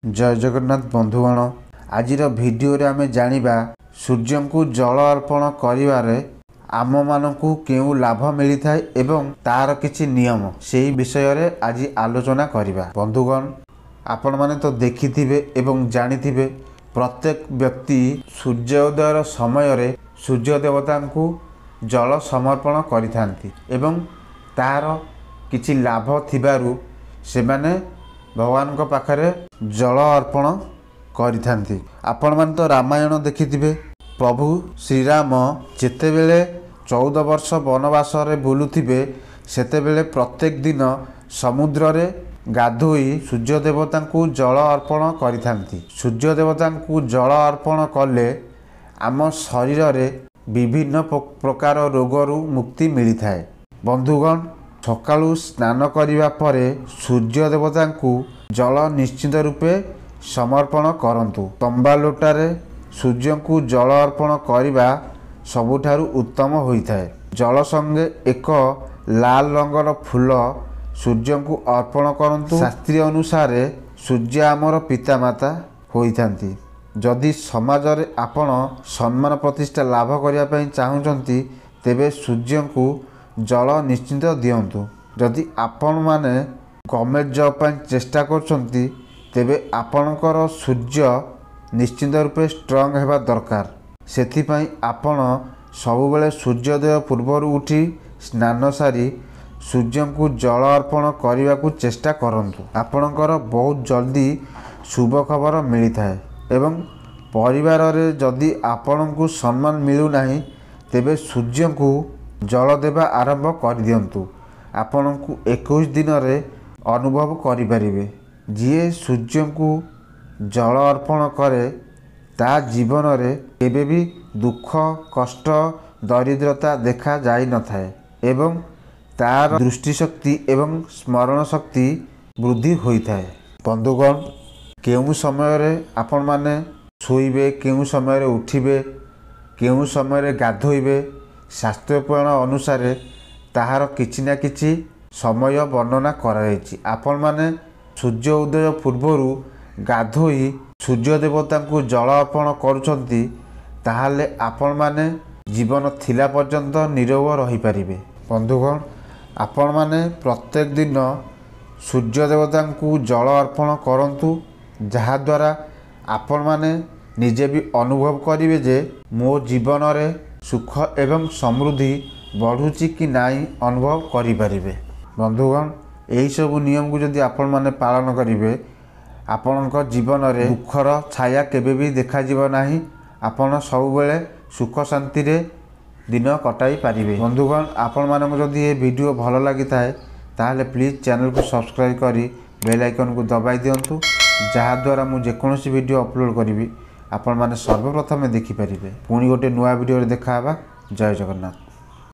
जय जगन्नाथ बंधुगण आज भिडियो आम जानिबा सूर्य को जल अर्पण करिवारे आम मानकु केउ लाभ मिली थाए एवं तार किछि नियम से विषय रे आज आलोचना करिबा। बंधुगण आपण माने तो देखिथिबे एवं जानिथिबे प्रत्येक व्यक्ति सूर्योदय समय रे सूर्य देवता को जल समर्पण करिथांती एवं तार किछि लाभ थिबारु से माने भगवान को पाखरे जल अर्पण करिथांती। आपण मान तो रामायण देखिथिबे प्रभु श्रीराम जेतेबेले 14 वर्ष वनवास रे बुलुथिबे सेतेबेले प्रत्येक दिन समुद्र रे गाधोई सूर्य देवता को जल अर्पण करिथांती। सूर्य देवता को जल अर्पण कले आम शरीर रे विभिन्न प्रकार रोगरु मुक्ति मिली थाए। बंधुगण सकाळु स्नान करिवा परे सूर्य देवता को जल निश्चित रूपे समर्पण करंतु। तंबा लोटारे सूर्य को जल अर्पण करिबा सबुठारु उत्तम होइथाए। जल संगे एक लाल रंगर फूल सूर्य को अर्पण करंतु। शास्त्रीय अनुसार सूर्य आमर पितामाता होइथांती। जदि समाज रे आपण सम्मान प्रतिष्ठा लाभ करिया पई चाहुचंती तेबे सूर्य को जल निश्चित दियंतु। जदि आपण माने गवर्नमेंट जॉब पई चेष्टा करछंती तेबे आपणकर सूर्य निश्चित रूपे स्ट्रांग हेबा दरकार। सेथि पई आपण सबुबेले सूर्योदय पूर्वर उठी स्नान सारी सूर्य को जल अर्पण करने को चेष्टा करंतु। आपणकर बहुत जल्दी शुभ खबर मिली थाए एवं परिवार रे जदि आपण को सम्मान मिलु नाही तेबे सूर्य को जल देवा आरंभ कर दियंतु। आपण को 21 दिन रे अनुभव करि परिबे। जिए सूर्य को जल अर्पण करे ता जीवन रे केबे भी दुख कष्ट दरिद्रता देखा जाई न थाए एवं तार दृष्टि शक्ति एवं स्मरण शक्ति वृद्धि होई थाए। बंधुगण केउ समय रे आपण माने सोइबे केउ समय रे उठिबे केउ समय रे गाधोइबे शास्त्रोपयन अनुसार ताहार किछि ना किछि समय वर्णना कराइछि। आपण माने सूर्य उदय पूर्वरु गाधोई सूर्य देवता को जल अर्पण करुछंती ताहाले आपण माने जीवन थिला पर्यंत निरोग रही परिबे। बंधुगण आपण माने प्रत्येक दिन सूर्य देवता को जल अर्पण करंतु जहा द्वारा आपण माने निजे भी अनुभव करिवे जे मो जीवन रे सुख एवं समृद्धि बढ़ुची कि नाई अनुभव करि परिबे। बंधुगण यही सब नियम को जदि आपण माने पालन करिवे आपणक जीवन रे दुखर छाया केबे भी देखा जीव नाही। आपण सब बेले सुख शांति रे दिन कटाई पारिबे। बंधुगण आपण मानक जदि ये वीडियो भल लागि थाए ताहले प्लीज चैनल को सब्सक्राइब करी बेल आइकन को दबाई दियंतु जहा द्वारा मु जेकोसी वीडियो अपलोड करी आपण माने सर्वप्रथम देखि परिबे। पुणी गोटे नुआ वीडियो रे देखा हबा। जय जगन्नाथ।